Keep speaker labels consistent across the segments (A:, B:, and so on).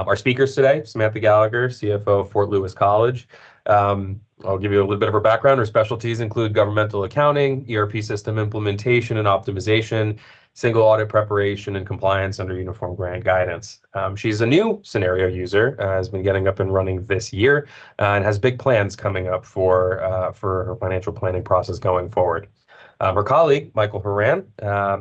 A: Our speakers today, Samantha Gallagher, CFO Fort Lewis College. I'll give you a little bit of her background. Her specialties include governmental accounting, ERP system implementation and optimization, single audit preparation, and compliance under uniform grant guidance. She's a new Synario user, has been getting up and running this year, and has big plans coming up for her financial planning process going forward. Her colleague, Michael Horan,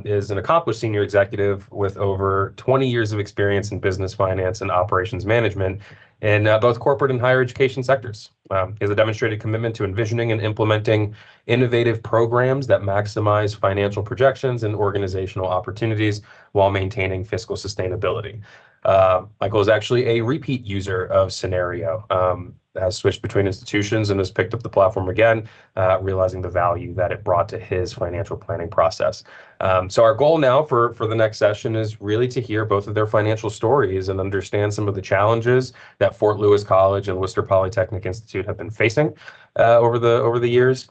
A: is an accomplished senior executive with over 20 years of experience in business finance and operations management in both corporate and higher education sectors. He has a demonstrated commitment to envisioning and implementing innovative programs that maximize financial projections and organizational opportunities while maintaining fiscal sustainability. Michael is actually a repeat user of Synario, has switched between institutions and has picked up the platform again, realizing the value that it brought to his financial planning process. So our goal now for the next session is really to hear both of their financial stories and understand some of the challenges that Fort Lewis College and Worcester Polytechnic Institute have been facing over the years,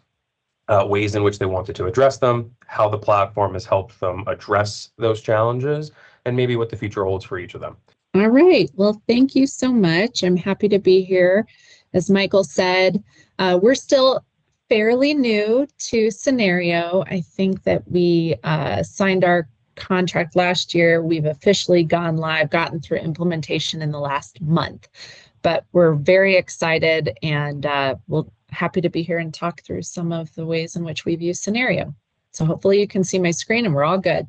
A: ways in which they wanted to address them, how the platform has helped them address those challenges, and maybe what the future holds for each of them.
B: All right. Well, thank you so much. I'm happy to be here. As Michael said, we're still fairly new to Synario. I think that we signed our contract last year. We've officially gone live, gotten through implementation in the last month, but we're very excited and we're happy to be here and talk through some of the ways in which we've used Synario. So hopefully you can see my screen and we're all good.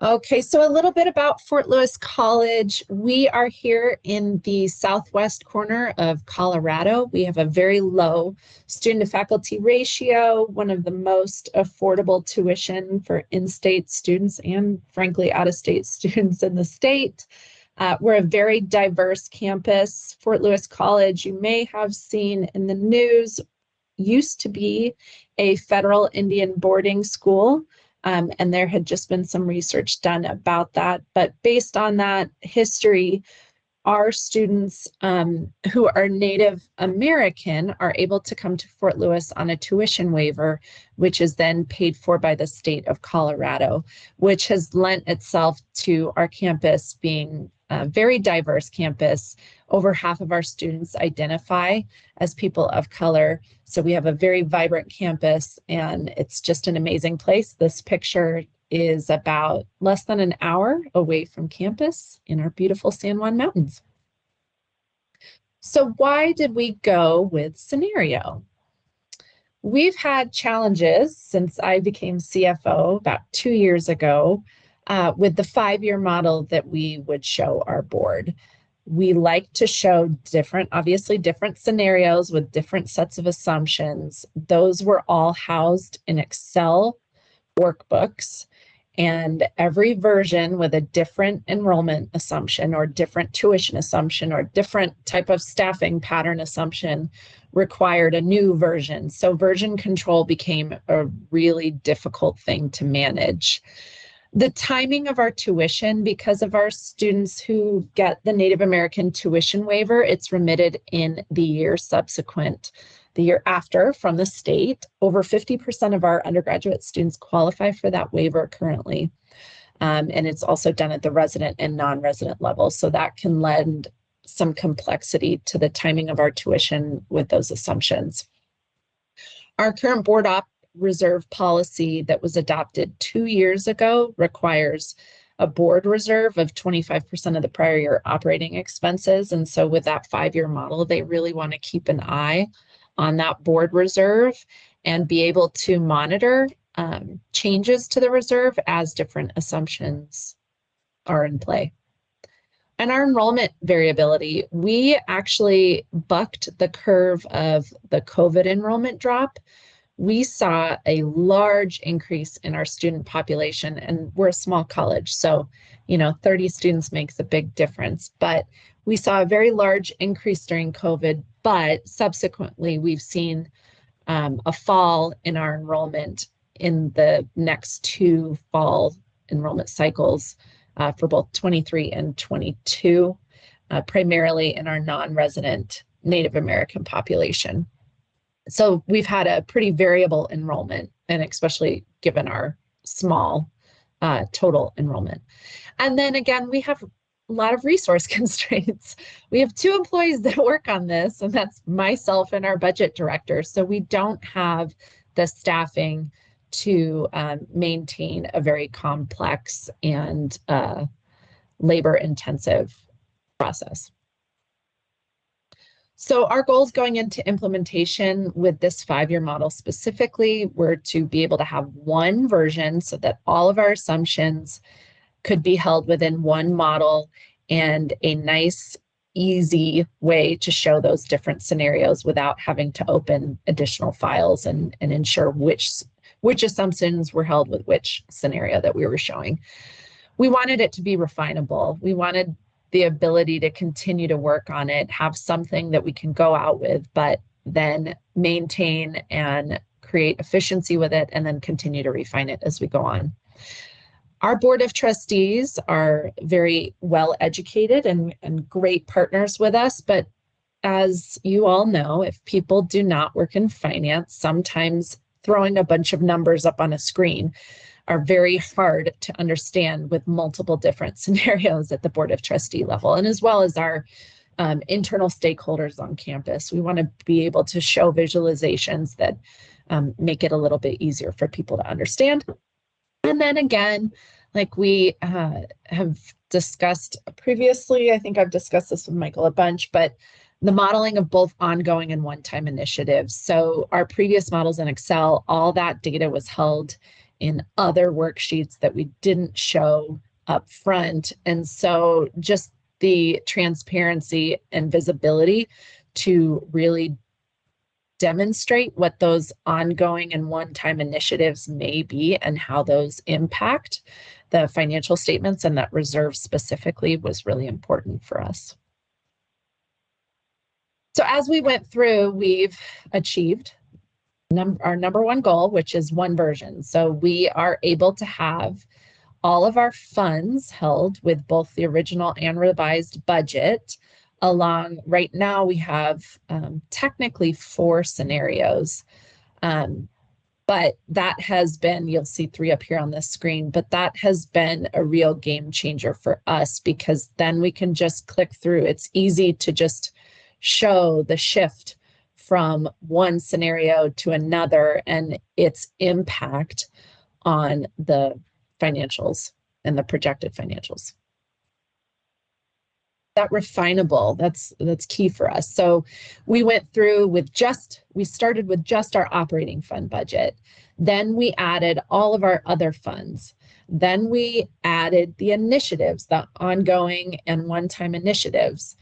B: Okay, so a little bit about Fort Lewis College. We are here in the southwest corner of Colorado. We have a very low student to faculty ratio, one of the most affordable tuition for in-state students and frankly out-of-state students in the state. We're a very diverse campus. Fort Lewis College, you may have seen in the news, used to be a federal Indian boarding school. And there had just been some research done about that. But based on that history, our students who are Native American are able to come to Fort Lewis on a tuition waiver, which is then paid for by the state of Colorado, which has lent itself to our campus being a very diverse campus. Over half of our students identify as people of color. So we have a very vibrant campus and it's just an amazing place. This picture is about less than an hour away from campus in our beautiful San Juan Mountains. So why did we go with Synario? We've had challenges since I became CFO about 2 years ago with the 5-year model that we would show our board. We like to show obviously different scenarios with different sets of assumptions. Those were all housed in Excel workbooks, and every version with a different enrollment assumption or different tuition assumption or different type of staffing pattern assumption required a new version. So version control became a really difficult thing to manage. The timing of our tuition, because of our students who get the Native American tuition waiver, it's remitted in the year subsequent, the year after from the state. Over 50% of our undergraduate students qualify for that waiver currently. And it's also done at the resident and non-resident level. So that can lend some complexity to the timing of our tuition with those assumptions. Our current board op reserve policy that was adopted 2 years ago requires a board reserve of 25% of the prior year operating expenses. And so with that 5-year model, they really want to keep an eye on that board reserve and be able to monitor changes to the reserve as different assumptions are in play. And our enrollment variability, we actually bucked the curve of the COVID enrollment drop. We saw a large increase in our student population, and we're a small college, so 30 students makes a big difference. But we saw a very large increase during COVID, but subsequently we've seen a fall in our enrollment in the next 2 fall enrollment cycles for both 23 and 22, primarily in our non-resident Native American population. So we've had a pretty variable enrollment, and especially given our small total enrollment. And then again, we have a lot of resource constraints. We have 2 employees that work on this, and that's myself and our budget director. So we don't have the staffing to maintain a very complex and labor-intensive process. So our goals going into implementation with this 5-year model specifically were to be able to have one version so that all of our assumptions could be held within one model, and a nice, easy way to show those different scenarios without having to open additional files and ensure which assumptions were held with which scenario that we were showing. We wanted it to be refinable. We wanted the ability to continue to work on it, have something that we can go out with, but then maintain and create efficiency with it, and then continue to refine it as we go on. Our board of trustees are very well educated and great partners with us, but as you all know, if people do not work in finance, sometimes throwing a bunch of numbers up on a screen are very hard to understand with multiple different scenarios at the board of trustee level, and as well as our internal stakeholders on campus. We want to be able to show visualizations that make it a little bit easier for people to understand. And then again, like we have discussed previously, I think I've discussed this with Michael a bunch, but the modeling of both ongoing and one-time initiatives. So our previous models in Excel, all that data was held in other worksheets that we didn't show up front. And so just the transparency and visibility to really demonstrate what those ongoing and one-time initiatives may be and how those impact the financial statements and that reserve specifically was really important for us. So as we went through, we've achieved our number one goal, which is one version. So we are able to have all of our funds held with both the original and revised budget along. Right now we have technically 4 scenarios, but that has been, you'll see 3 up here on this screen, but that has been a real game changer for us because then we can just click through. It's easy to just show the shift from one scenario to another and its impact on the financials and the projected financials. That refinable, that's key for us. So we went through with we started with just our operating fund budget. Then we added all of our other funds. Then we added the initiatives, the ongoing and one-time initiatives.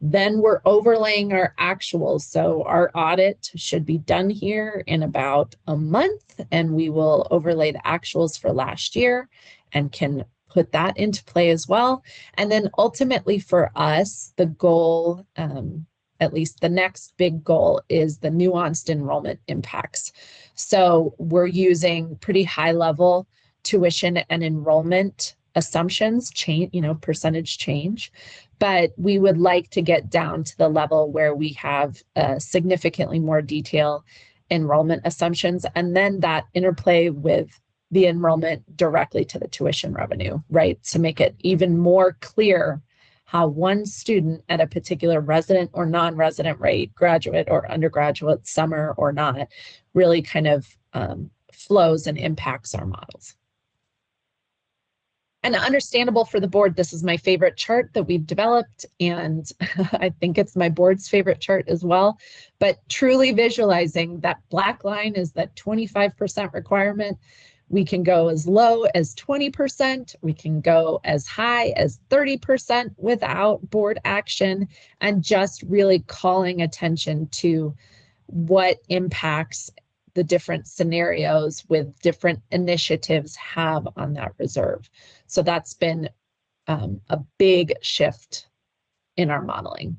B: Then we're overlaying our actuals. So our audit should be done here in about a month, and we will overlay the actuals for last year and can put that into play as well. And then ultimately for us, the goal, at least the next big goal, is the nuanced enrollment impacts. So we're using pretty high level tuition and enrollment assumptions, percentage change, but we would like to get down to the level where we have significantly more detailed enrollment assumptions, and then that interplay with the enrollment directly to the tuition revenue, right? To make it even more clear how one student at a particular resident or non-resident rate, graduate or undergraduate, summer or not, really kind of flows and impacts our models. And understandable for the board, this is my favorite chart that we've developed, and I think it's my board's favorite chart as well. But truly visualizing that black line is that 25% requirement. We can go as low as 20%. We can go as high as 30% without board action, and just really calling attention to what impacts the different scenarios with different initiatives have on that reserve. So that's been a big shift in our modeling.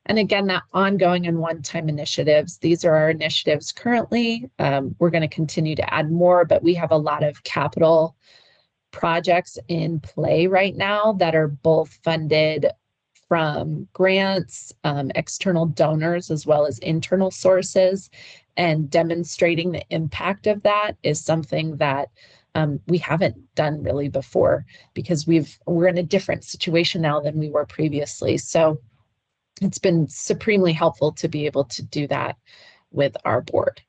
B: And again, that ongoing and one-time initiatives, these are our initiatives currently. We're going to continue to add more, but we have a lot of capital projects in play right now that are both funded from grants, external donors, as well as internal sources. And demonstrating the impact of that is something that we haven't done really before, because we're in a different situation now than we were previously. So it's been supremely helpful to be able to do that with our board.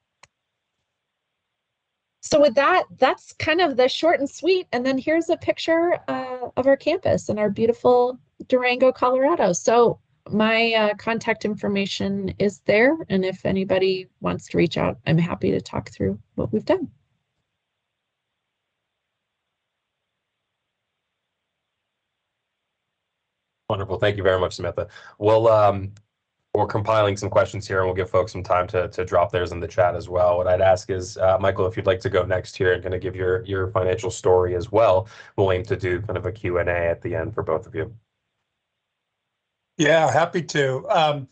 B: So with that, that's kind of the short and sweet. And then here's a picture of our campus in our beautiful Durango, Colorado. So my contact information is there. And if anybody wants to reach out, I'm happy to talk through what we've done.
A: Wonderful. Thank you very much, Samantha. Well, we're compiling some questions here, and we'll give folks some time to drop theirs in the chat as well. What I'd ask is, Michael, if you'd like to go next here and kind of give your financial story as well, we'll aim to do kind of a Q&A at the end for both of you.
C: Yeah, happy to.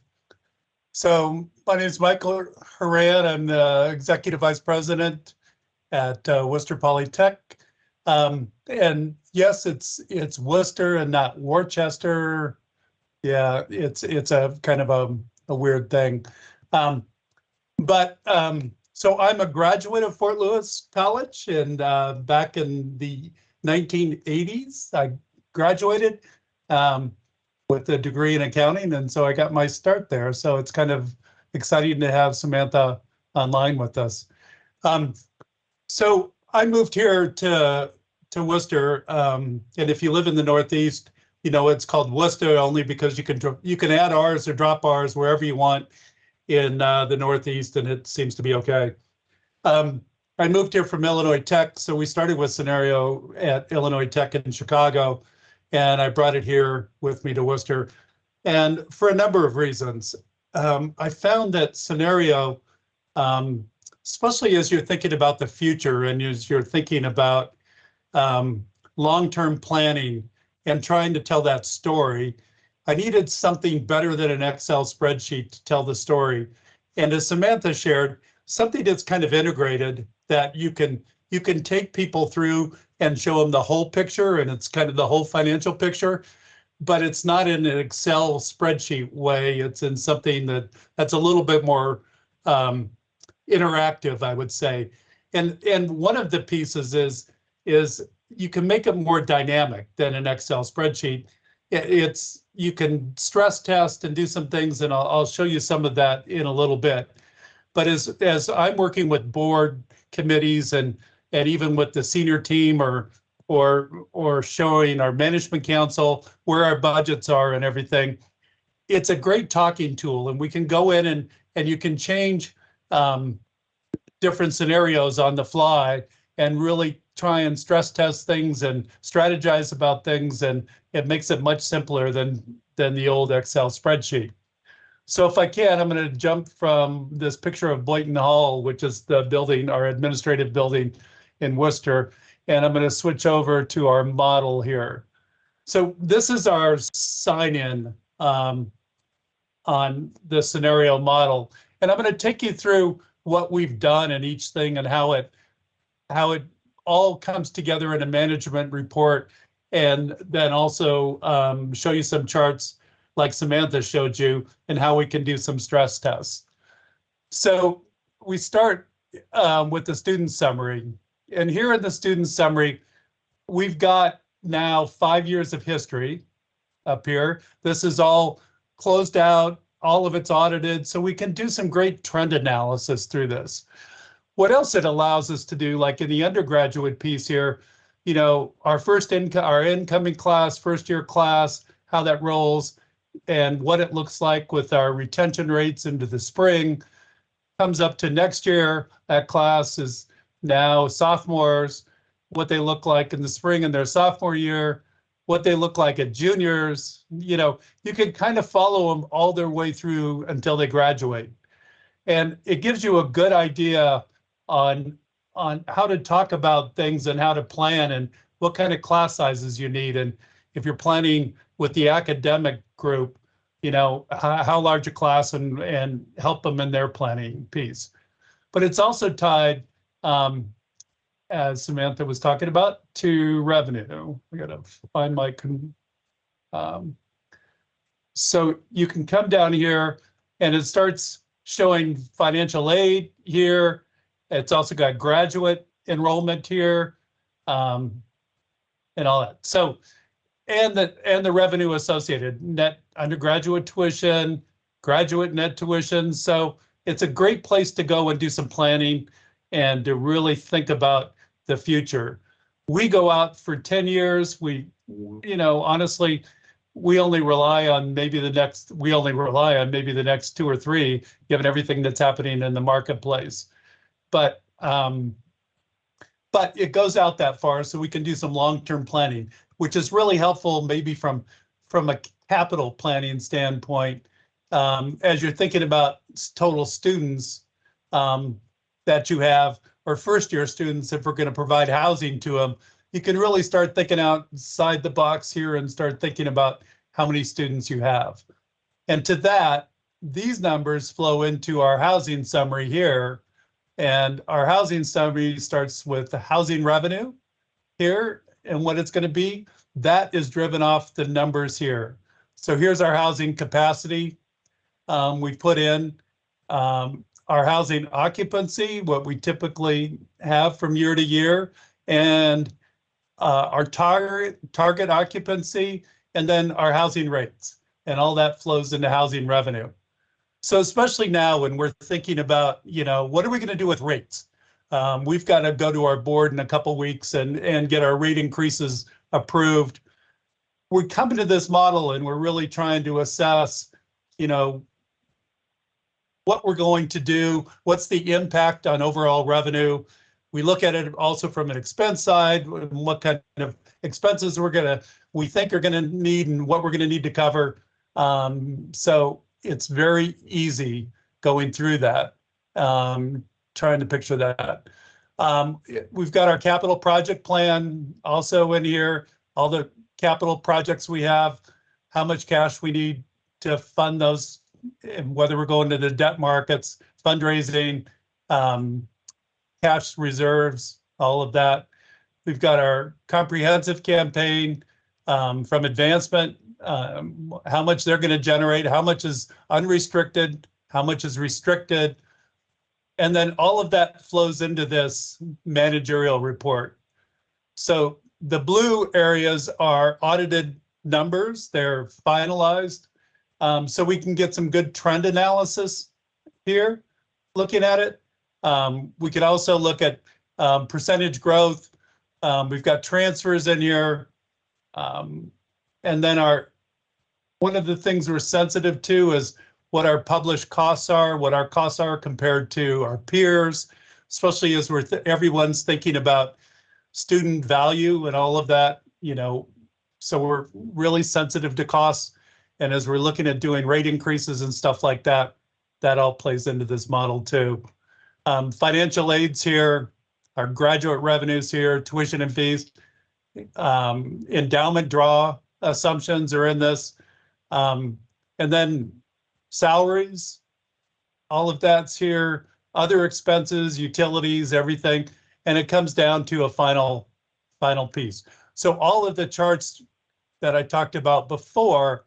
C: So my name is Michael Horan. I'm the Executive Vice President at Worcester Polytechnic. And yes, it's Worcester and not Worcester. Yeah, it's a kind of a weird thing. So I'm a graduate of Fort Lewis College, and back in the 1980s, I graduated with a degree in accounting, and so I got my start there. So it's kind of exciting to have Samantha online with us. So I moved here to Worcester, and if you live in the Northeast, you know it's called Worcester only because you can add R's or drop R's wherever you want in the Northeast, and it seems to be okay. I moved here from Illinois Tech, so we started with Synario at Illinois Tech in Chicago, and I brought it here with me to Worcester, and for a number of reasons. I found that Synario, especially as you're thinking about the future and as you're thinking about long-term planning and trying to tell that story, I needed something better than an Excel spreadsheet to tell the story. And as Samantha shared, something that's kind of integrated, that you can take people through and show them the whole picture, and it's kind of the whole financial picture, but it's not in an Excel spreadsheet way. It's in something that's a little bit more interactive, I would say. And one of the pieces is you can make it more dynamic than an Excel spreadsheet. You can stress test and do some things, and I'll show you some of that in a little bit. But as I'm working with board committees and even with the senior team or showing our management council where our budgets are and everything, it's a great talking tool, and we can go in and you can change different scenarios on the fly and really try and stress test things and strategize about things, and it makes it much simpler than the old Excel spreadsheet. So if I can, I'm going to jump from this picture of Boynton Hall, which is the building, our administrative building in Worcester, and I'm going to switch over to our model here. So this is our sign-in on the Synario model, and I'm going to take you through what we've done in each thing and how it all comes together in a management report, and then also show you some charts like Samantha showed you and how we can do some stress tests. So we start with the student summary. And here in the student summary, we've got now 5 years of history up here. This is all closed out, all of it's audited, so we can do some great trend analysis through this. What else it allows us to do, like in the undergraduate piece here, you know, our incoming class, first year class, how that rolls, and what it looks like with our retention rates into the spring. Comes up to next year, that class is now sophomores, what they look like in the spring in their sophomore year, what they look like at juniors. You know, you can kind of follow them all their way through until they graduate. And it gives you a good idea on how to talk about things and how to plan and what kind of class sizes you need. And if you're planning with the academic group, you know, how large a class and help them in their planning piece. But it's also tied, as Samantha was talking about, to revenue. I gotta find my, so you can come down here and it starts showing financial aid here. It's also got graduate enrollment here. and all that. So, and the revenue associated, net undergraduate tuition, graduate net tuition. So it's a great place to go and do some planning and to really think about the future. We go out for 10 years. We, honestly, we only rely on maybe the next 2 or 3, given everything that's happening in the marketplace. But it goes out that far, so we can do some long-term planning, which is really helpful maybe from a capital planning standpoint. As you're thinking about total students that you have, or first-year students, if we're going to provide housing to them, you can really start thinking outside the box here and start thinking about how many students you have. And to that, these numbers flow into our housing summary here. And our housing summary starts with the housing revenue here and what it's going to be. That is driven off the numbers here. So here's our housing capacity. We put in our housing occupancy, what we typically have from year to year, and our target occupancy, and then our housing rates. And all that flows into housing revenue. So especially now when we're thinking about, what are we going to do with rates? We've got to go to our board in a couple weeks and get our rate increases approved. We're coming to this model and we're really trying to assess, what we're going to do, what's the impact on overall revenue. We look at it also from an expense side, what kind of expenses we think are going to need and what we're going to need to cover. So it's very easy going through that, trying to picture that. We've got our capital project plan also in here, all the capital projects we have, how much cash we need to fund those, and whether we're going to the debt markets, fundraising, cash reserves, all of that. We've got our comprehensive campaign from advancement, how much they're going to generate, how much is unrestricted, how much is restricted. And then all of that flows into this managerial report. So the blue areas are audited numbers, they're finalized. So we can get some good trend analysis here, looking at it. We could also look at percentage growth. We've got transfers in here. And then one of the things we're sensitive to is what our published costs are, what our costs are compared to our peers, especially as everyone's thinking about student value and all of that, so we're really sensitive to costs. And as we're looking at doing rate increases and stuff like that, that all plays into this model too. Financial aids here, our graduate revenues here, tuition and fees, endowment draw assumptions are in this. And then salaries, all of that's here, other expenses, utilities, everything. And it comes down to a final piece. So all of the charts that I talked about before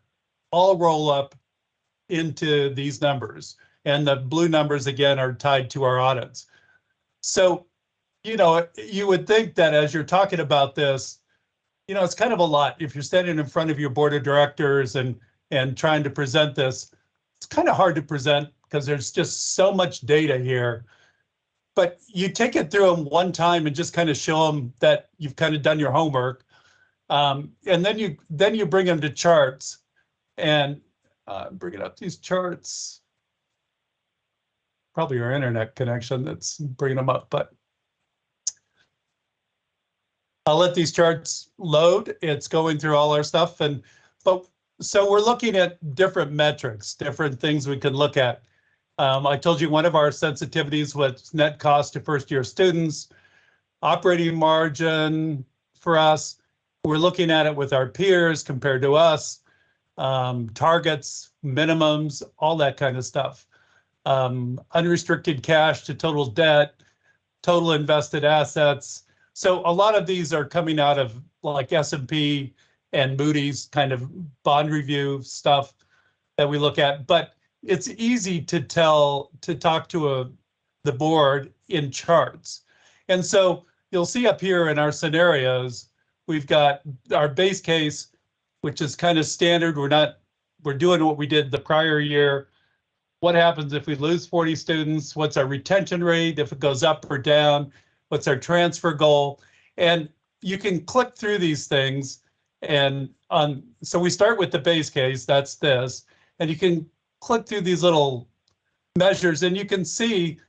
C: all roll up into these numbers. And the blue numbers, again, are tied to our audits. So, you would think that as you're talking about this, it's kind of a lot. If you're standing in front of your board of directors and trying to present this, it's kind of hard to present because there's just so much data here. But you take it through them one time and just kind of show them that you've kind of done your homework. And then you bring them to charts. And bringing up these charts, probably your internet connection that's bringing them up, but I'll let these charts load. It's going through all our stuff, so we're looking at different metrics, different things we can look at. I told you one of our sensitivities was net cost to first-year students, operating margin for us. We're looking at it with our peers compared to us. Targets, minimums, all that kind of stuff. Unrestricted cash to total debt, total invested assets. So a lot of these are coming out of like S&P and Moody's kind of bond review stuff that we look at. But it's easy to talk to the board in charts. And so you'll see up here in our scenarios, we've got our base case, which is kind of standard. We're doing what we did the prior year. What happens if we lose 40 students? What's our retention rate if it goes up or down? What's our transfer goal? And you can click through these things. And so we start with the base case, that's this. And you can click through these little measures and you can see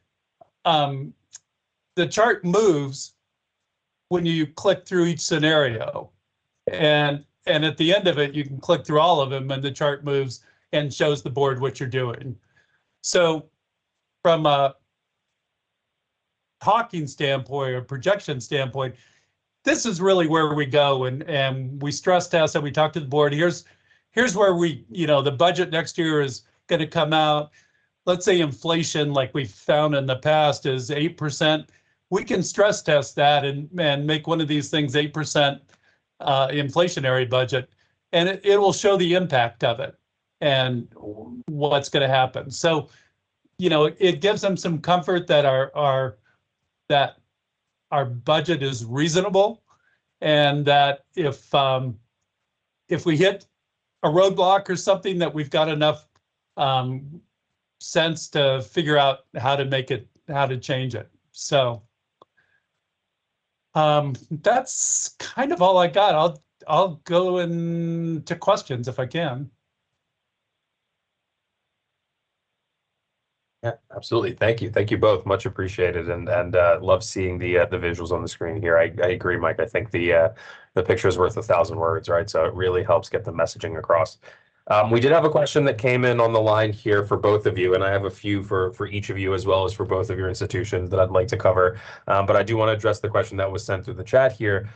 C: the chart moves when you click through each scenario. And at the end of it, you can click through all of them and the chart moves and shows the board what you're doing. So from a talking standpoint or projection standpoint, this is really where we go and we stress test and we talk to the board. Here's where we, the budget next year is going to come out. Let's say inflation, like we found in the past, is 8%. We can stress test that and make one of these things 8% inflationary budget, and it will show the impact of it and what's going to happen. So, it gives them some comfort that our budget is reasonable, and that if we hit a roadblock or something, that we've got enough sense to figure out how to change it. So that's kind of all I got. I'll go into questions if I can.
A: Yeah, absolutely. Thank you. Thank you both. Much appreciated, and love seeing the visuals on the screen here. I agree, Mike. I think the picture is worth 1,000 words, right? So it really helps get the messaging across. We did have a question that came in on the line here for both of you, and I have a few for each of you as well as for both of your institutions that I'd like to cover. But I do want to address the question that was sent through the chat here.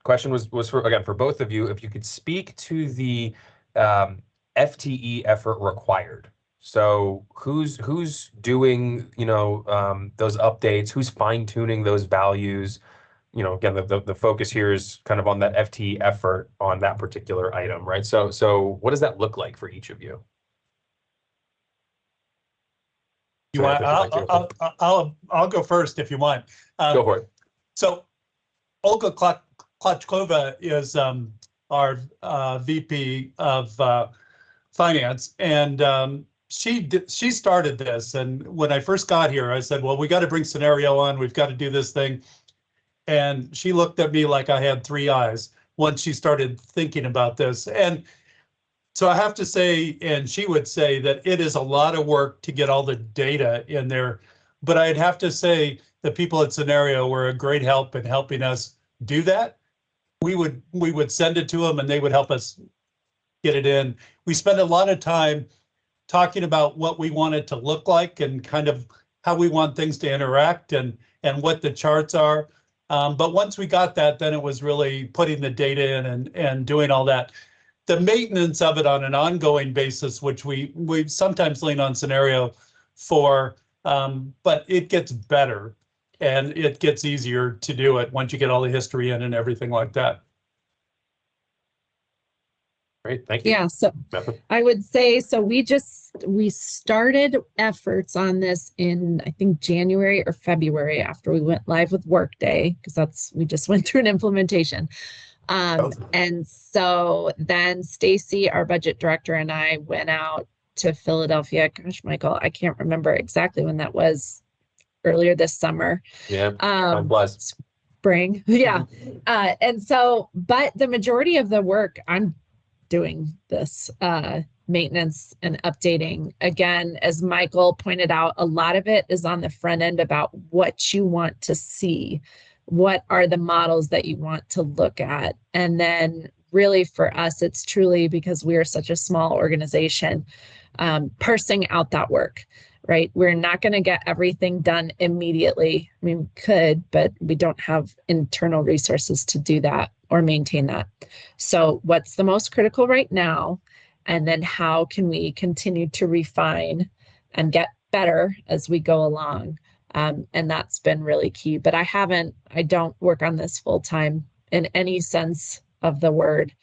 A: Question was for both of you, if you could speak to the FTE effort required. So who's doing those updates? Who's fine tuning those values? Again, the focus here is kind of on that FTE effort on that particular item, right? So what does that look like for each of you?
C: You want? I'll go first if you want.
A: Go for it.
C: So Olga Klotchkova is our VP of finance, and she started this. And when I first got here, I said, well, we got to bring Synario on. We've got to do this thing. And she looked at me like I had three eyes once she started thinking about this. And so I have to say, and she would say, that it is a lot of work to get all the data in there. But I'd have to say the people at Synario were a great help in helping us do that. We would send it to them and they would help us get it in. We spent a lot of time talking about what we want it to look like and kind of how we want things to interact and what the charts are. But once we got that, then it was really putting the data in and doing all that. The maintenance of it on an ongoing basis, which we sometimes lean on Synario for, but it gets better and it gets easier to do it once you get all the history in and everything like that.
A: Great, thank you.
B: Yeah, so I would say, so we started efforts on this in, I think, January or February after we went live with Workday, because we just went through an implementation. And so then Stacy, our budget director, and I went out to Philadelphia. Gosh, Michael, I can't remember exactly when that was, earlier this summer.
A: Yeah, time flies.
B: Spring, yeah. And so, but the majority of the work, I'm doing this maintenance and updating. Again, as Michael pointed out, a lot of it is on the front end about what you want to see. What are the models that you want to look at? And then really for us, it's truly because we are such a small organization, parsing out that work, right? We're not going to get everything done immediately. I mean, we could, but we don't have internal resources to do that or maintain that. So what's the most critical right now? And then how can we continue to refine and get better as we go along? And that's been really key. But I don't work on this full time in any sense of the word.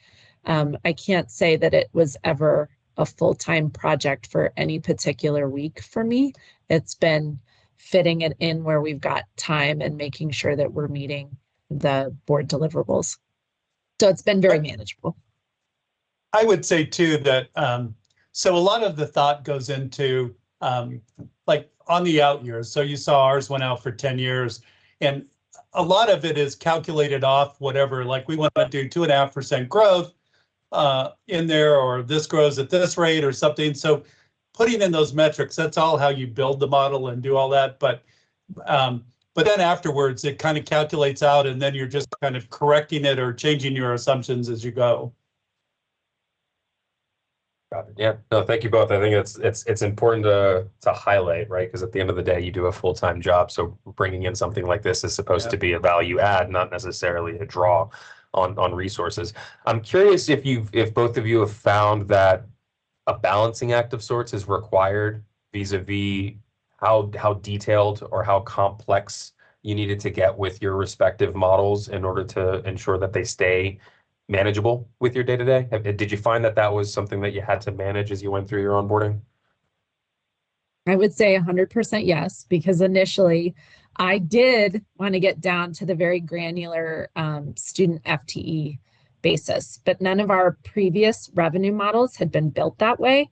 B: I can't say that it was ever a full-time project for any particular week for me. It's been fitting it in where we've got time and making sure that we're meeting the board deliverables. So it's been very manageable.
C: I would say too that so a lot of the thought goes into like on the out years. So you saw ours went out for 10 years, and a lot of it is calculated off whatever, like we want to do 2.5% growth in there, or this grows at this rate or something. So putting in those metrics, that's all how you build the model and do all that. But then afterwards, it kind of calculates out, and then you're just kind of correcting it or changing your assumptions as you go.
A: Got it. Yeah, no, thank you both. I think it's important to highlight, right? Because at the end of the day, you do a full-time job. So bringing in something like this is supposed to be a value add, not necessarily a draw on resources. I'm curious if both of you have found that a balancing act of sorts is required vis-a-vis how detailed or how complex you needed to get with your respective models in order to ensure that they stay manageable with your day-to-day? Did you find that was something that you had to manage as you went through your onboarding?
B: I would say 100% yes, because initially I did want to get down to the very granular student FTE basis, but none of our previous revenue models had been built that way.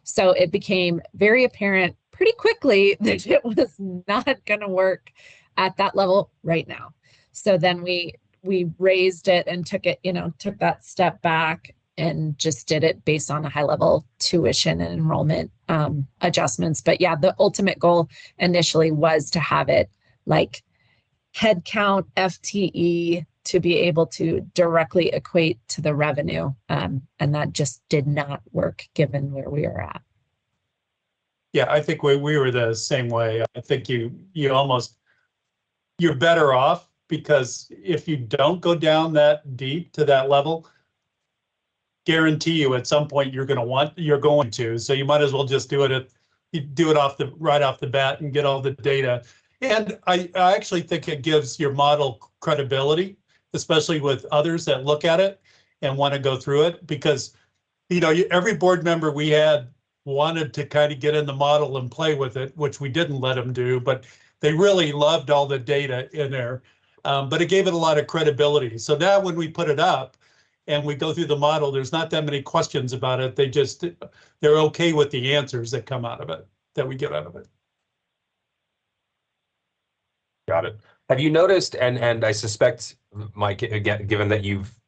B: So it became very apparent pretty quickly that it was not going to work at that level right now. So then we raised it and took that step back and just did it based on a high level tuition and enrollment adjustments. But yeah, the ultimate goal initially was to have it like headcount FTE to be able to directly equate to the revenue. And that just did not work given where we are at.
C: Yeah, I think we were the same way. I think you're better off, because if you don't go down that deep to that level, guarantee you at some point you're going to. So you might as well just do it right off the bat and get all the data. And I actually think it gives your model credibility, especially with others that look at it and want to go through it, because every board member we had wanted to kind of get in the model and play with it, which we didn't let them do, but they really loved all the data in there. But it gave it a lot of credibility. So now when we put it up and we go through the model, there's not that many questions about it. They're okay with the answers that come out of it, that we get out of it.
A: Got it. Have you noticed, and I suspect, Mike, again, given that you've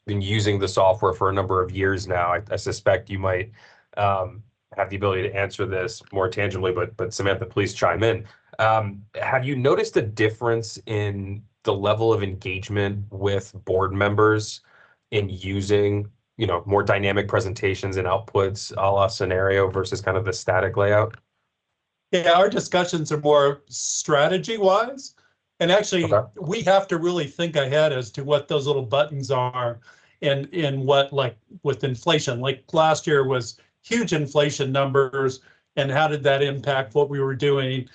A: been using the software for a number of years now, I suspect you might have the ability to answer this more tangibly, but Samantha, please chime in. Have you noticed a difference in the level of engagement with board members in using, more dynamic presentations and outputs a la Synario versus kind of the static layout?
C: Yeah, our discussions are more strategy-wise. And actually, we have to really think ahead as to what those little buttons are and what, like with inflation, like last year was huge inflation numbers, and how did that impact what we were doing?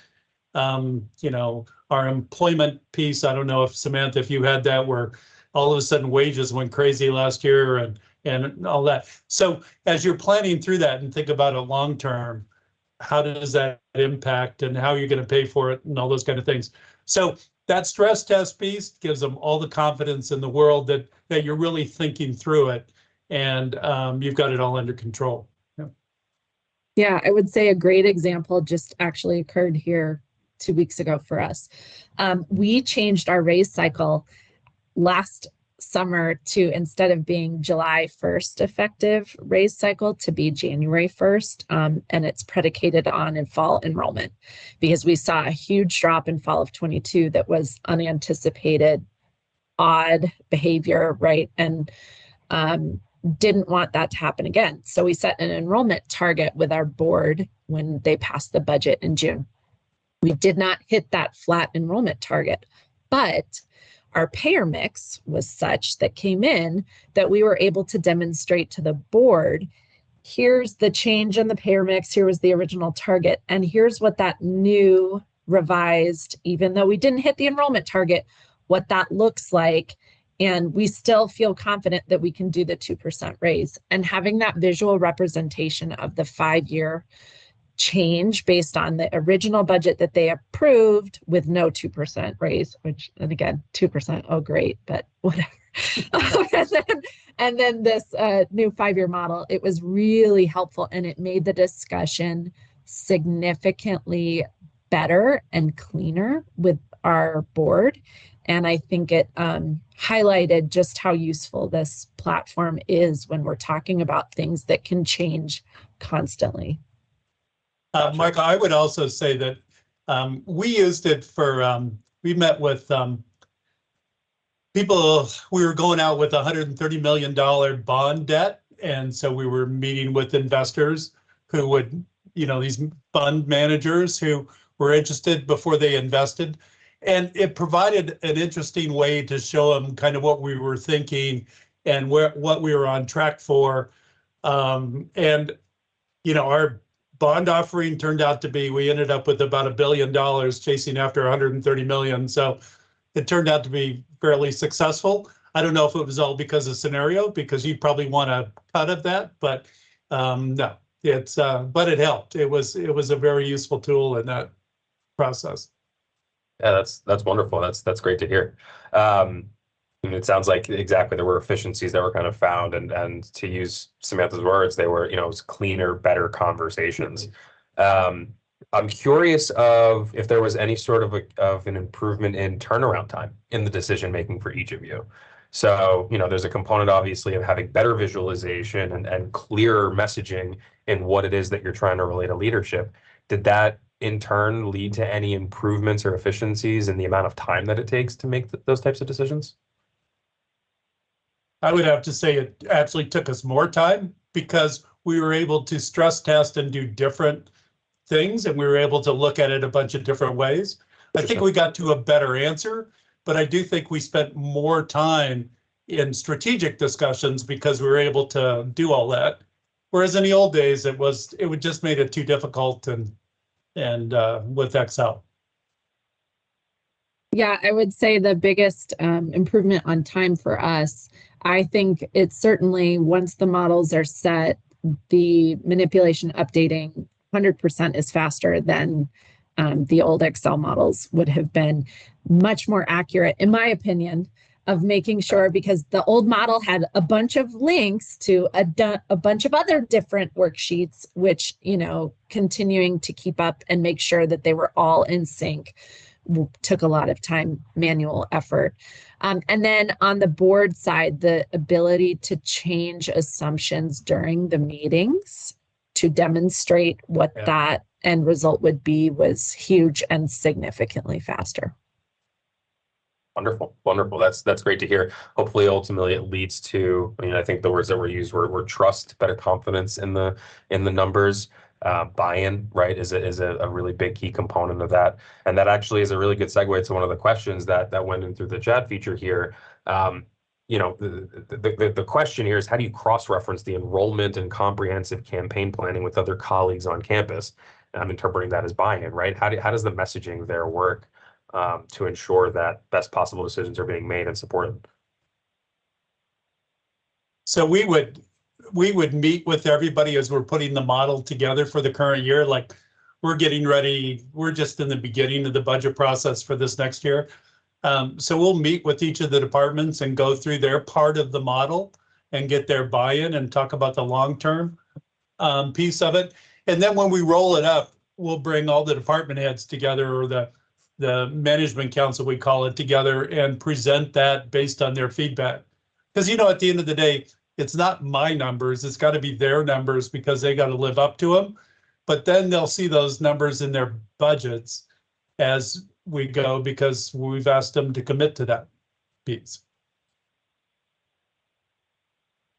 C: Our employment piece, I don't know if Samantha, if you had that, where all of a sudden wages went crazy last year and all that. So as you're planning through that and think about it long term, how does that impact and how you're going to pay for it and all those kind of things. So that stress test piece gives them all the confidence in the world that you're really thinking through it, and you've got it all under control.
B: Yeah, I would say a great example just actually occurred here 2 weeks ago for us. We changed our raise cycle last summer to, instead of being July 1st effective raise cycle, to be January 1st. And it's predicated on in fall enrollment, because we saw a huge drop in fall of 22 that was unanticipated, odd behavior, right? And didn't want that to happen again. So we set an enrollment target with our board when they passed the budget in June. We did not hit that flat enrollment target, but our payer mix was such that came in that we were able to demonstrate to the board, here's the change in the payer mix, here was the original target, and here's what that new revised, even though we didn't hit the enrollment target, what that looks like. And we still feel confident that we can do the 2% raise. And having that visual representation of the 5-year change based on the original budget that they approved with no 2% raise, which, and again, 2%, oh great, but whatever. and then this new 5-year model, it was really helpful, and it made the discussion significantly better and cleaner with our board. And I think it highlighted just how useful this platform is when we're talking about things that can change constantly.
C: Michael, I would also say that we used it for, we met with people. We were going out with $130 million bond debt. And so we were meeting with investors who would, these fund managers who were interested before they invested. And it provided an interesting way to show them kind of what we were thinking and what we were on track for. Our bond offering turned out to be, we ended up with about $1 billion chasing after 130 million. So it turned out to be fairly successful. I don't know if it was all because of Synario, because you probably want a cut of that, but no, but it helped. It was a very useful tool in that process.
A: Yeah, that's wonderful. That's great to hear. And it sounds like exactly there were efficiencies that were kind of found, and to use Samantha's words, they were, it was cleaner, better conversations. I'm curious of if there was any sort of an improvement in turnaround time in the decision making for each of you. So, there's a component obviously of having better visualization and clearer messaging in what it is that you're trying to relay to leadership. Did that in turn lead to any improvements or efficiencies in the amount of time that it takes to make those types of decisions?
C: I would have to say it actually took us more time because we were able to stress test and do different things, and we were able to look at it a bunch of different ways. I think we got to a better answer, but I do think we spent more time in strategic discussions because we were able to do all that. Whereas in the old days, it would just made it too difficult and with Excel.
B: Yeah, I would say the biggest improvement on time for us, I think it's certainly once the models are set, the manipulation updating 100% is faster than the old Excel models would have been. Much more accurate, in my opinion, of making sure, because the old model had a bunch of links to a bunch of other different worksheets, which, continuing to keep up and make sure that they were all in sync took a lot of time, manual effort. And then on the board side, the ability to change assumptions during the meetings to demonstrate what that end result would be was huge and significantly faster.
A: Wonderful. That's great to hear. Hopefully, ultimately, it leads to, I think the words that were used were trust, better confidence in the numbers. Buy-in, right, is a really big key component of that, and that actually is a really good segue to one of the questions that went in through the chat feature here. The question here is, how do you cross-reference the enrollment and comprehensive campaign planning with other colleagues on campus? And I'm interpreting that as buy-in, right? How does the messaging there work to ensure that best possible decisions are being made and supported?
C: So we would meet with everybody as we're putting the model together for the current year. Like, we're getting ready. We're just in the beginning of the budget process for this next year. So we'll meet with each of the departments and go through their part of the model and get their buy-in and talk about the long-term piece of it. And then when we roll it up, we'll bring all the department heads together, or the management council, we call it, together, and present that based on their feedback. Because, at the end of the day, it's not my numbers, it's got to be their numbers because they got to live up to them. But then they'll see those numbers in their budgets as we go, because we've asked them to commit to that piece.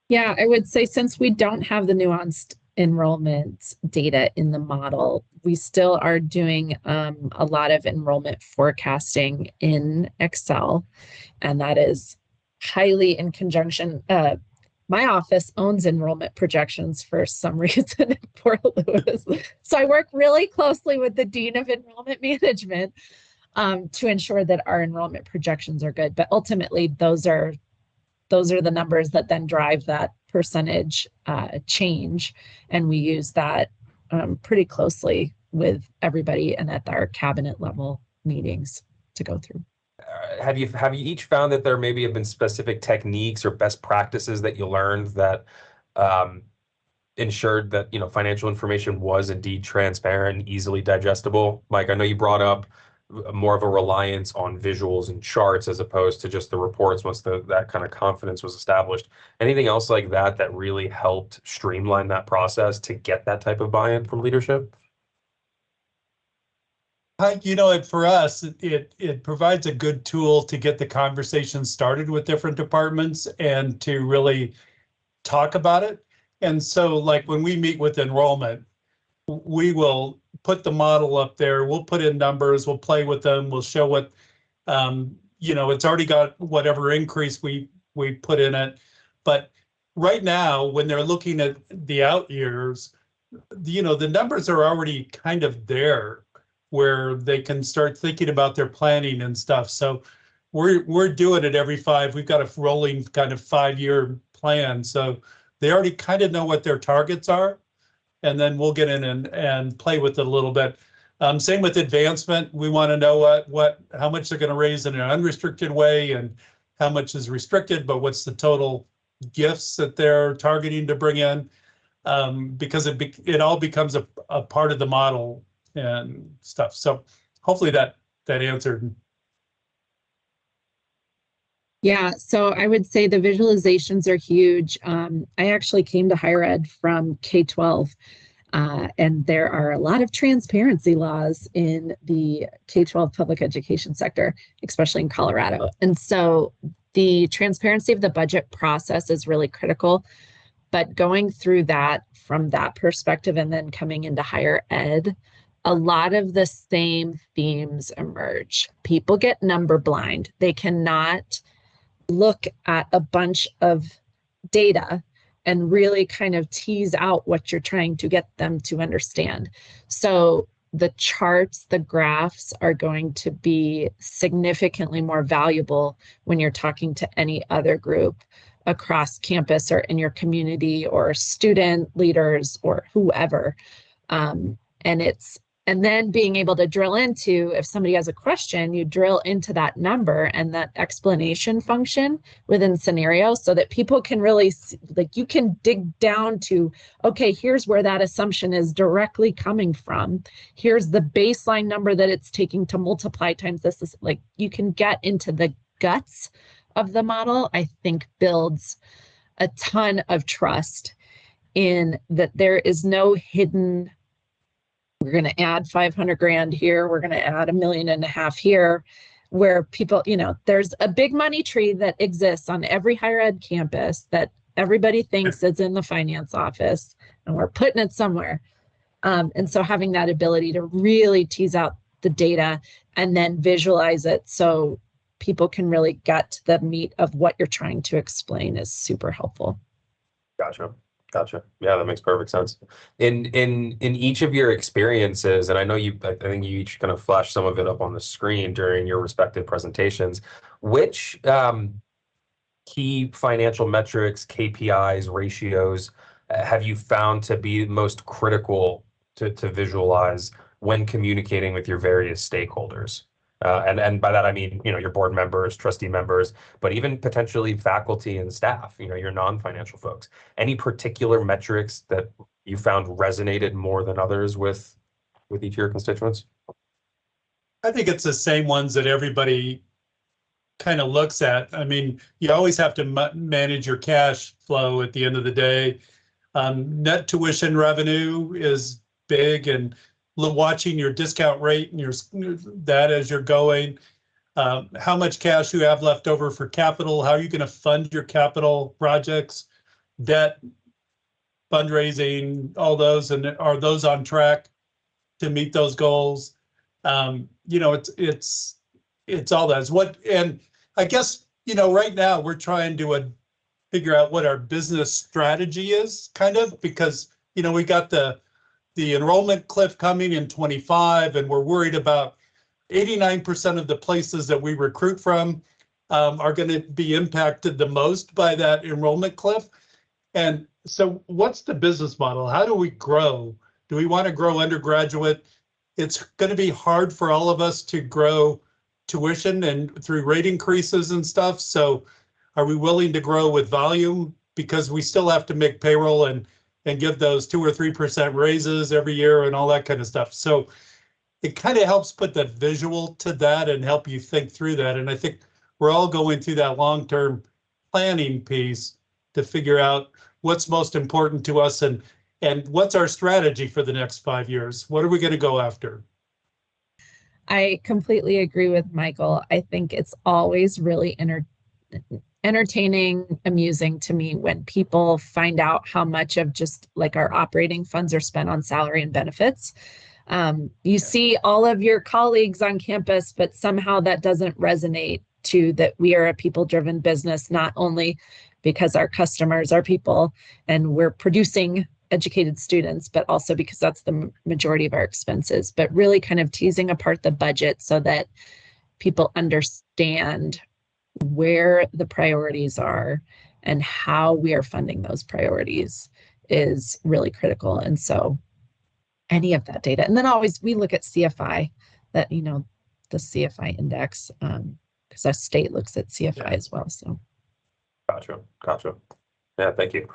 B: Yeah, I would say since we don't have the nuanced enrollment data in the model, we still are doing a lot of enrollment forecasting in Excel, and that is highly in conjunction. My office owns enrollment projections for some reason in Fort Lewis. So I work really closely with the Dean of Enrollment Management to ensure that our enrollment projections are good. But ultimately, those are the numbers that then drive that percentage change. And we use that pretty closely with everybody and at our cabinet level meetings to go through.
A: Have you each found that there maybe have been specific techniques or best practices that you learned that ensured that financial information was indeed transparent and easily digestible? Mike, I know you brought up more of a reliance on visuals and charts as opposed to just the reports once that kind of confidence was established. Anything else like that that really helped streamline that process to get that type of buy-in from leadership?
C: For us, it provides a good tool to get the conversation started with different departments and to really talk about it. And so, like when we meet with enrollment, we will put the model up there. We'll put in numbers. We'll play with them. We'll show what, it's already got whatever increase we put in it. But right now, when they're looking at the out years, the numbers are already kind of there, where they can start thinking about their planning and stuff. So we're doing it every five. We've got a rolling kind of 5-year plan. So they already kind of know what their targets are. And then we'll get in and play with it a little bit. Same with advancement. We want to know how much they're going to raise in an unrestricted way and how much is restricted, but what's the total gifts that they're targeting to bring in, because it all becomes a part of the model and stuff. So hopefully that answered.
B: Yeah, so I would say the visualizations are huge. I actually came to higher ed from K-12, and there are a lot of transparency laws in the K-12 public education sector, especially in Colorado. And so the transparency of the budget process is really critical. But going through that from that perspective and then coming into higher ed, a lot of the same themes emerge. People get number blind. They cannot look at a bunch of data and really kind of tease out what you're trying to get them to understand. So the charts, the graphs are going to be significantly more valuable when you're talking to any other group across campus or in your community or student leaders or whoever. And then being able to drill into, if somebody has a question, you drill into that number and that explanation function within Synario so that people can really, you can dig down to, okay, here's where that assumption is directly coming from. Here's the baseline number that it's taking to multiply times this. Is you can get into the guts of the model. I think builds a ton of trust in that there is no hidden, we're going to add 500 grand here, we're going to add $1.5 million here, where people, there's a big money tree that exists on every higher ed campus that everybody thinks is in the finance office, and we're putting it somewhere. And so having that ability to really tease out the data and then visualize it so people can really get to the meat of what you're trying to explain is super helpful.
A: Gotcha. Yeah, that makes perfect sense. In each of your experiences, and I know I think you each kind of flashed some of it up on the screen during your respective presentations, which key financial metrics, KPIs, ratios have you found to be most critical to visualize when communicating with your various stakeholders? And by that, I mean, your board members, trustee members, but even potentially faculty and staff, your non-financial folks. Any particular metrics that you found resonated more than others with each of your constituents?
C: I think it's the same ones that everybody kind of looks at. I mean, you always have to manage your cash flow at the end of the day. Net tuition revenue is big, and watching your discount rate and that as you're going, how much cash you have left over for capital, how are you going to fund your capital projects, debt, fundraising, all those, and are those on track to meet those goals? It's all that. And I guess, right now we're trying to figure out what our business strategy is, kind of, because, we got the enrollment cliff coming in 25, and we're worried about 89% of the places that we recruit from are going to be impacted the most by that enrollment cliff. And so what's the business model? How do we grow Do we want to grow undergraduate? It's going to be hard for all of us to grow tuition and through rate increases and stuff. So are we willing to grow with volume? Because we still have to make payroll and give those 2 or 3% raises every year and all that kind of stuff. So it kind of helps put the visual to that and help you think through that. And I think we're all going through that long-term planning piece to figure out what's most important to us and what's our strategy for the next 5 years. What are we going to go after?
B: I completely agree with Michael. I think it's always really entertaining, amusing to me when people find out how much of just like our operating funds are spent on salary and benefits. You see all of your colleagues on campus, but somehow that doesn't resonate to that we are a people-driven business, not only because our customers are people and we're producing educated students, but also because that's the majority of our expenses, but really kind of teasing apart the budget so that people understand where the priorities are and how we are funding those priorities is really critical. And so any of that data, and then always we look at CFI, that, you know, the CFI index, because our state looks at CFI as well. So
A: Gotcha. Yeah, thank you.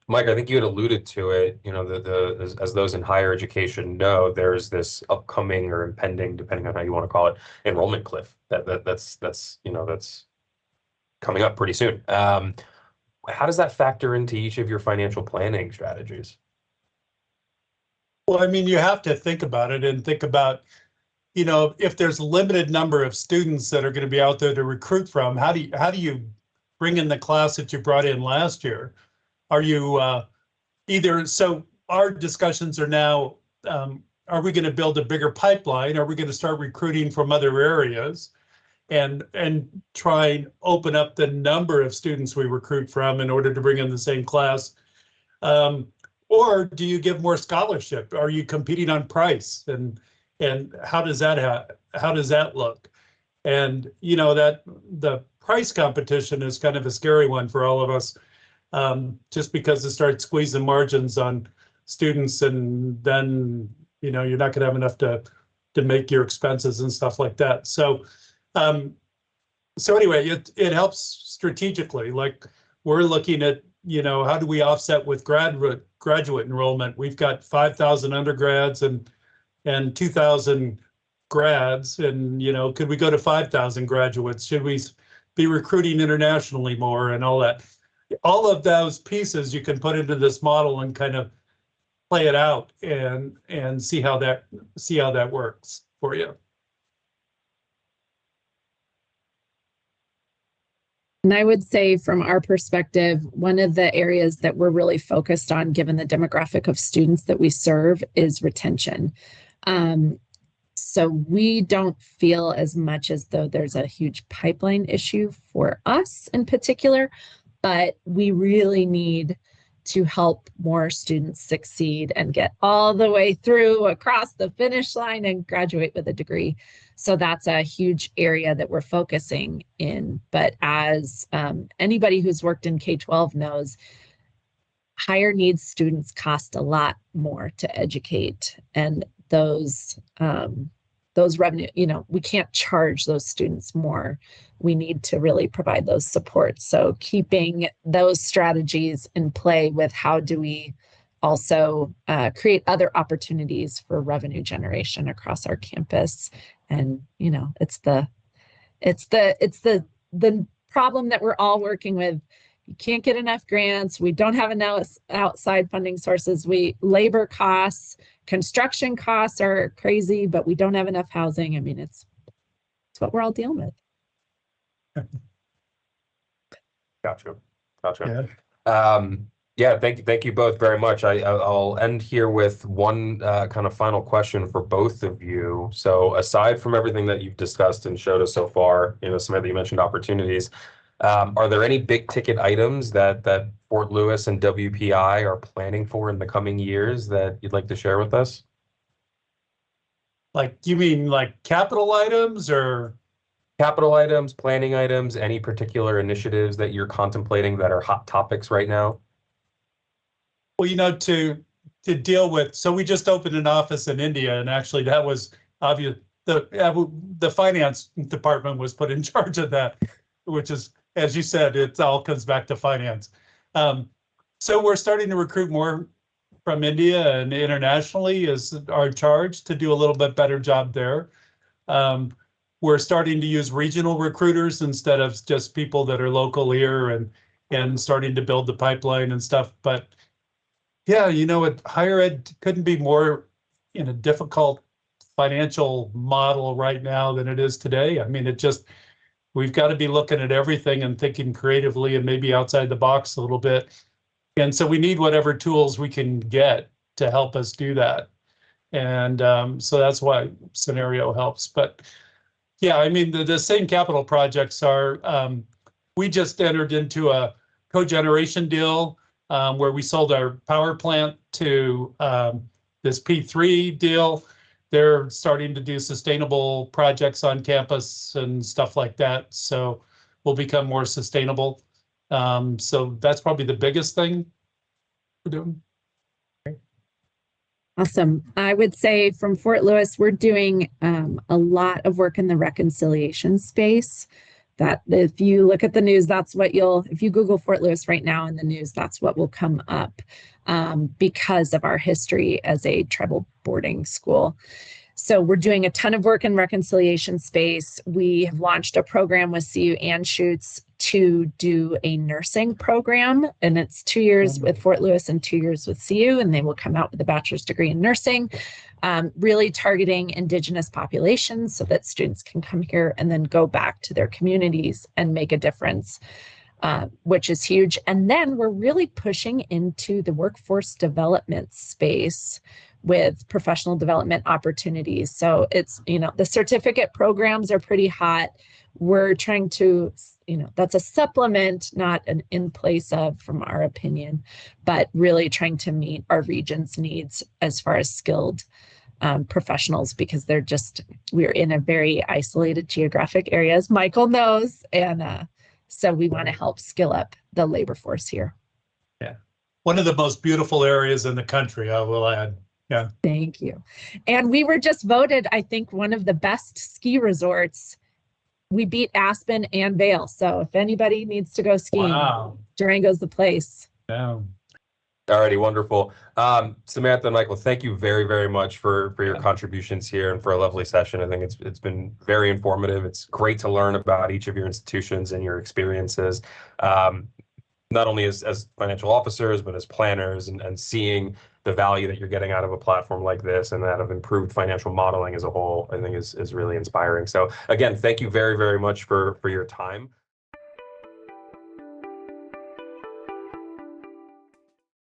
A: Mike, I think you had alluded to it, you know, as those in higher education know, there's this upcoming or impending, depending on how you want to call it, enrollment cliff that's coming up pretty soon. How does that factor into each of your financial planning strategies?
C: Well, I mean, you have to think about it and think about, you know, if there's a limited number of students that are going to be out there to recruit from, how do you bring in the class that you brought in last year? Are you so our discussions are now, are we going to build a bigger pipeline? Are we going to start recruiting from other areas and try and open up the number of students we recruit from in order to bring in the same class? Or do you give more scholarship? Are you competing on price? And how does that look? And, you know, that the price competition is kind of a scary one for all of us. Just because it starts squeezing margins on students, and then, you know, you're not going to have enough to make your expenses and stuff like that. So anyway, it helps strategically. Like we're looking at, you know, how do we offset with graduate enrollment? We've got 5,000 undergrads and 2,000 grads, and, you know, could we go to 5,000 graduates? Should we be recruiting internationally more and all that? All of those pieces you can put into this model and kind of play it out and see how that works for you.
B: And I would say from our perspective, one of the areas that we're really focused on, given the demographic of students that we serve, is retention. So we don't feel as much as though there's a huge pipeline issue for us in particular, but we really need to help more students succeed and get all the way through across the finish line and graduate with a degree. So that's a huge area that we're focusing in. But as anybody who's worked in K-12 knows, higher needs students cost a lot more to educate, and those revenue, you know, we can't charge those students more. We need to really provide those supports. So keeping those strategies in play with how do we also create other opportunities for revenue generation across our campus. And, you know, it's the problem that we're all working with. You can't get enough grants. We don't have enough outside funding sources. Labor costs, construction costs are crazy, but we don't have enough housing. I mean, it's what we're all dealing with.
A: Gotcha. Yeah. Thank you both very much. I'll end here with one kind of final question for both of you. So aside from everything that you've discussed and showed us so far, you know, Samantha, you mentioned opportunities. Are there any big ticket items that Fort Lewis and WPI are planning for in the coming years that you'd like to share with us?
C: Like, you mean like capital items or?
A: Capital items, planning items, any particular initiatives that you're contemplating that are hot topics right now?
C: Well, you know, to to deal with. So we just opened an office in India, and actually that was obvious. The finance department was put in charge of that, which is, as you said, it all comes back to finance. So we're starting to recruit more from India, and internationally is our charge to do a little bit better job there. We're starting to use regional recruiters instead of just people that are local here, and starting to build the pipeline and stuff. But yeah, higher ed couldn't be more in a difficult financial model right now than it is today. I mean, we've got to be looking at everything and thinking creatively and maybe outside the box a little bit. And so we need whatever tools we can get to help us do that. And so that's why Synario helps. But yeah, I mean, the same capital projects are, we just entered into a cogeneration deal where we sold our power plant to this P3 deal. They're starting to do sustainable projects on campus and stuff like that. So we'll become more sustainable. So that's probably the biggest thing we're doing.
B: Awesome. I would say from Fort Lewis, we're doing a lot of work in the reconciliation space. That if you look at the news, that's what if you Google Fort Lewis right now in the news, that's what will come up because of our history as a tribal boarding school. So we're doing a ton of work in reconciliation space. We have launched a program with CU Anschutz to do a nursing program, and it's 2 years with Fort Lewis and 2 years with CU, and they will come out with a bachelor's degree in nursing, really targeting Indigenous populations so that students can come here and then go back to their communities and make a difference, which is huge. And then we're really pushing into the workforce development space with professional development opportunities. So it's, the certificate programs are pretty hot. We're trying to, that's a supplement, not an in place of, from our opinion, but really trying to meet our region's needs as far as skilled professionals, because we're in a very isolated geographic area, as Michael knows. And so we want to help skill up the labor force here.
C: Yeah. One of the most beautiful areas in the country, I will add. Yeah.
B: Thank you. And we were just voted, I think, one of the best ski resorts. We beat Aspen and Vail. So if anybody needs to go skiing, wow, Durango's the place.
C: Yeah.
A: All righty, wonderful. Samantha and Michael, thank you very, very much for your contributions here and for a lovely session. I think it's been very informative. It's great to learn about each of your institutions and your experiences, not only as financial officers, but as planners, and seeing the value that you're getting out of a platform like this and that of improved financial modeling as a whole, I think is really inspiring. So again, thank you very, very much for your time.